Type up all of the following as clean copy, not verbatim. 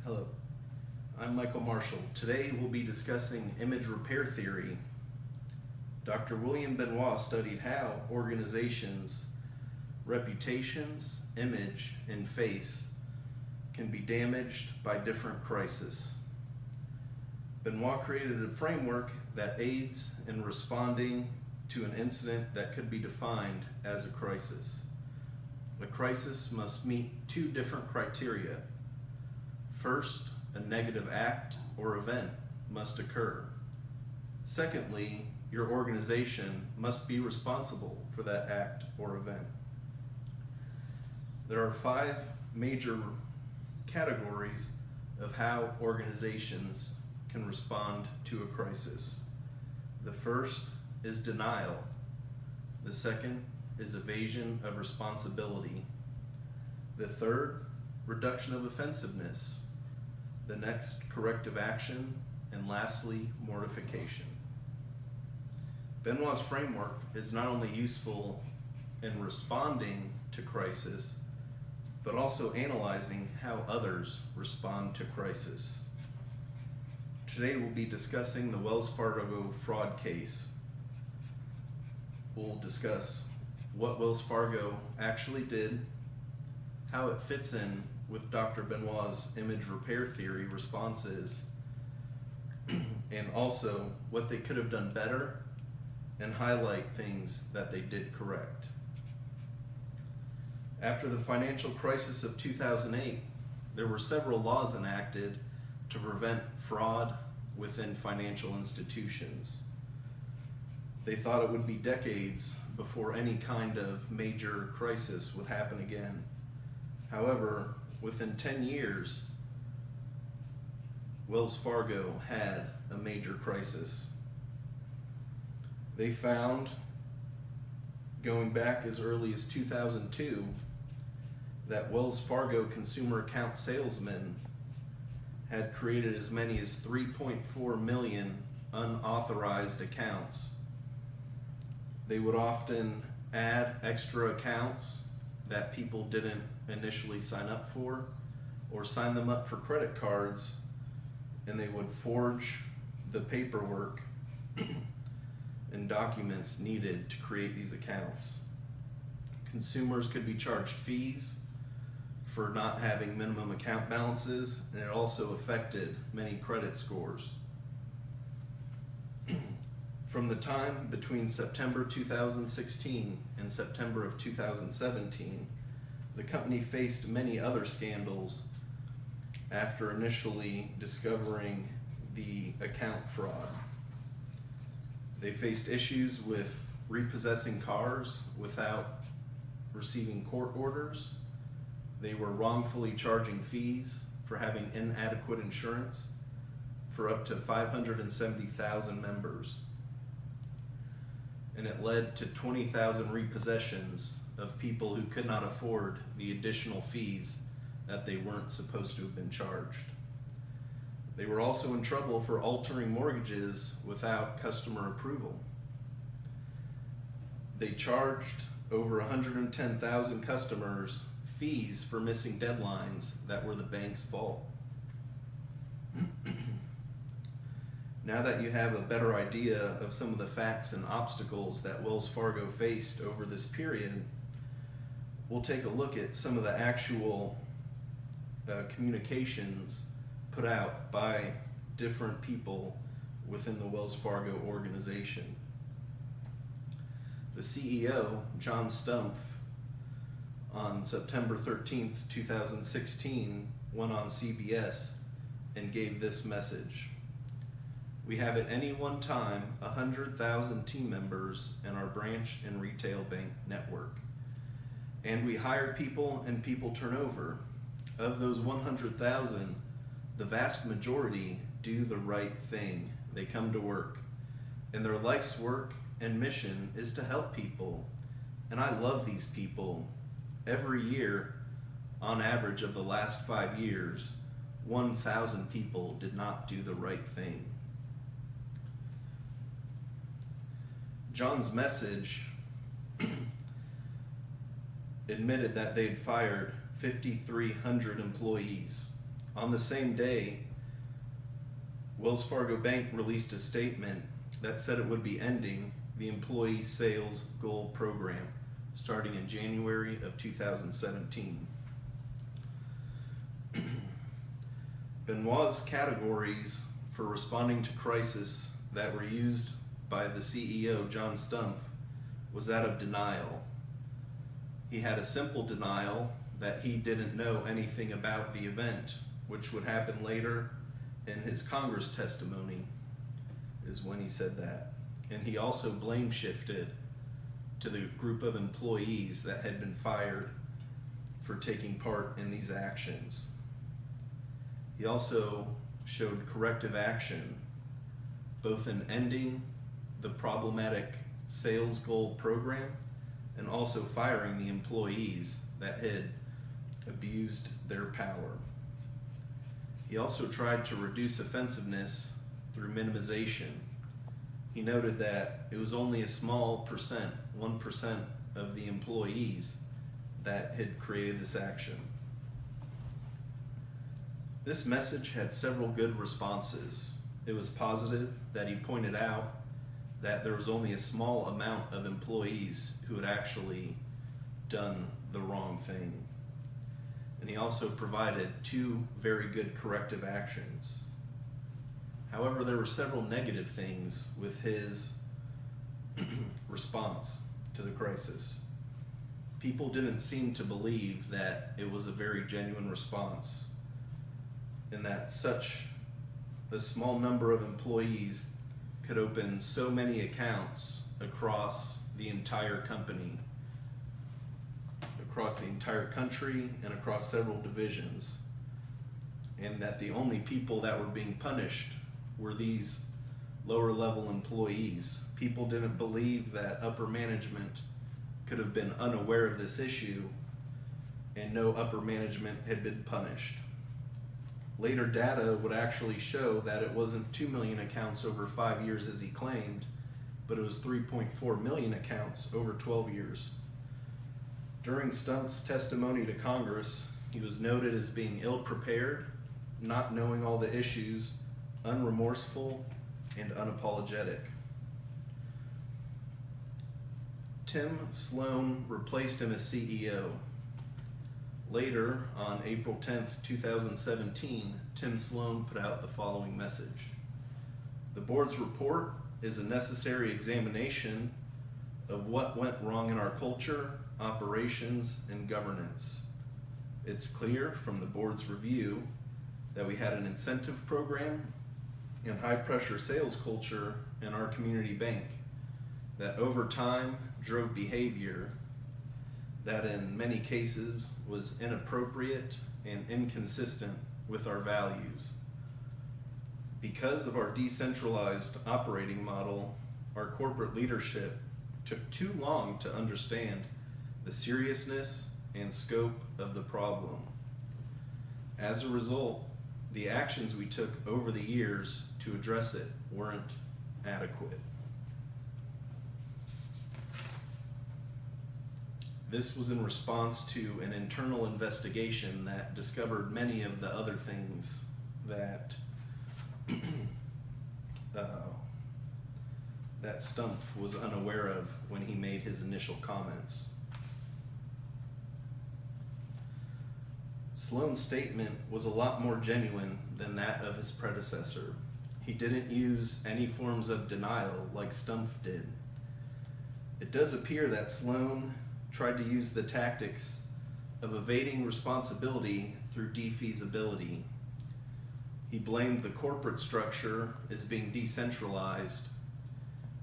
Hello, I'm Michael Marshall. Today we'll be discussing image repair theory. Dr. William Benoit studied how organizations' reputations, image, and face can be damaged by different crises. Benoit created a framework that aids in responding to an incident that could be defined as a crisis. A crisis must meet two different criteria. First, a negative act or event must occur. Secondly, your organization must be responsible for that act or event. There are 5 major categories of how organizations can respond to a crisis. The first is denial. The second is evasion of responsibility. The third, reduction of offensiveness. The next, corrective action, and lastly, mortification. Benoit's framework is not only useful in responding to crisis, but also analyzing how others respond to crisis. Today we'll be discussing the Wells Fargo fraud case. We'll discuss what Wells Fargo actually did, how it fits in with Dr. Benoit's image repair theory responses, and also what they could have done better and highlight things that they did correct. After the financial crisis of 2008, there were several laws enacted to prevent fraud within financial institutions. They thought it would be decades before any kind of major crisis would happen again. However, within 10 years, Wells Fargo had a major crisis. They found, going back as early as 2002, that Wells Fargo consumer account salesmen had created as many as 3.4 million unauthorized accounts. They would often add extra accounts that people didn't initially sign up for, or sign them up for credit cards, and they would forge the paperwork and documents needed to create these accounts. Consumers could be charged fees for not having minimum account balances, and it also affected many credit scores. From the time between September 2016 and September of 2017, the company faced many other scandals after initially discovering the account fraud. They faced issues with repossessing cars without receiving court orders. They were wrongfully charging fees for having inadequate insurance for up to 570,000 members. And it led to 20,000 repossessions of people who could not afford the additional fees that they weren't supposed to have been charged. They were also in trouble for altering mortgages without customer approval. They charged over 110,000 customers fees for missing deadlines that were the bank's fault. Now that you have a better idea of some of the facts and obstacles that Wells Fargo faced over this period, we'll take a look at some of the actual communications put out by different people within the Wells Fargo organization. The CEO, John Stumpf, on September 13th, 2016, went on CBS and gave this message. We have at any one time 100,000 team members in our branch and retail bank network. And we hire people and people turnover. Of those 100,000, the vast majority do the right thing. They come to work. And their life's work and mission is to help people. And I love these people. Every year, on average of the last 5 years, 1,000 people did not do the right thing. John's message admitted that they'd fired 5,300 employees On the same day, Wells Fargo Bank released a statement that said it would be ending the Employee Sales Goal Program starting in January of 2017. Benoit's categories for responding to crisis that were used by the CEO, John Stumpf, was that of denial. He had a simple denial that he didn't know anything about the event, which would happen later in his Congress testimony, is when he said that. And he also blame shifted to the group of employees that had been fired for taking part in these actions. He also showed corrective action, both in ending the problematic sales goal program and also firing the employees that had abused their power. He also tried to reduce offensiveness through minimization. He noted that it was only a small percent, 1% of the employees that had created this action. This message had several good responses. It was positive that he pointed out that there was only a small amount of employees who had actually done the wrong thing. And he also provided 2 very good corrective actions. However, there were several negative things with his response to the crisis. People didn't seem to believe that it was a very genuine response, and that such a small number of employees could open so many accounts across the entire company, across the entire country, and across several divisions, and that the only people that were being punished were these lower level employees. People didn't believe that upper management could have been unaware of this issue and no upper management had been punished. Later data would actually show that it wasn't 2 million accounts over 5 years as he claimed, but it was 3.4 million accounts over 12 years. During Stumpf's testimony to Congress, he was noted as being ill-prepared, not knowing all the issues, unremorseful, and unapologetic. Tim Sloan replaced him as CEO. Later, on April 10th, 2017, Tim Sloan put out the following message. The board's report is a necessary examination of what went wrong in our culture, operations, and governance. It's clear from the board's review that we had an incentive program and high-pressure sales culture in our community bank that over time drove behavior that in many cases was inappropriate and inconsistent with our values. Because of our decentralized operating model, our corporate leadership took too long to understand the seriousness and scope of the problem. As a result, the actions we took over the years to address it weren't adequate. This was in response to an internal investigation that discovered many of the other things that that Stumpf was unaware of when he made his initial comments. Sloan's statement was a lot more genuine than that of his predecessor. He didn't use any forms of denial like Stumpf did. It does appear that Sloan tried to use the tactics of evading responsibility through defeasibility. He blamed the corporate structure as being decentralized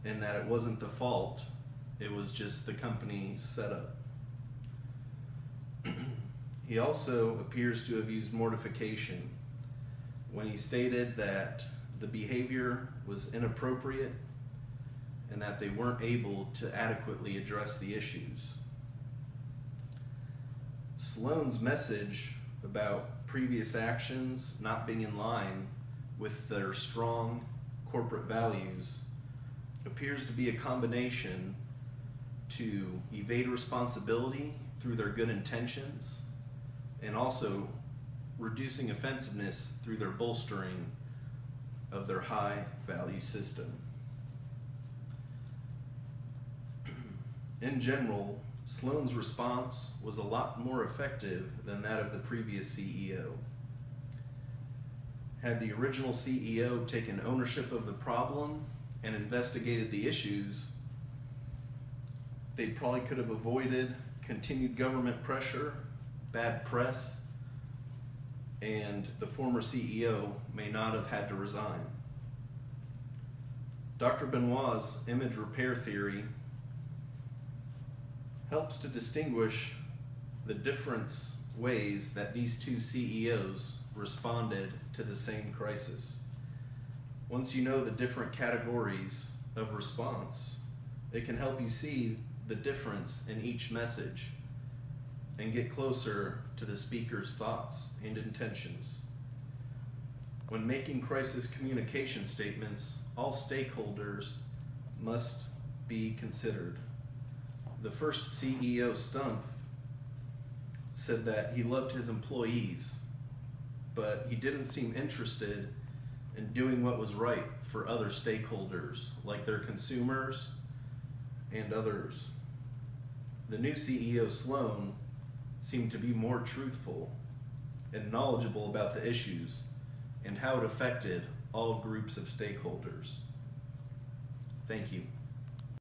and that it wasn't the fault, it was just the company's setup. He also appears to have used mortification when he stated that the behavior was inappropriate and that they weren't able to adequately address the issues. Sloan's message about previous actions not being in line with their strong corporate values appears to be a combination to evade responsibility through their good intentions and also reducing offensiveness through their bolstering of their high value system. In general, Sloan's response was a lot more effective than that of the previous CEO. Had the original CEO taken ownership of the problem and investigated the issues, they probably could have avoided continued government pressure, bad press, and the former CEO may not have had to resign. Dr. Benoit's image repair theory helps to distinguish the different ways that these two CEOs responded to the same crisis. Once you know the different categories of response, it can help you see the difference in each message and get closer to the speaker's thoughts and intentions. When making crisis communication statements, all stakeholders must be considered. The first CEO, Stumpf, said that he loved his employees, but he didn't seem interested in doing what was right for other stakeholders, like their consumers and others. The new CEO, Sloan, seemed to be more truthful and knowledgeable about the issues and how it affected all groups of stakeholders. Thank you.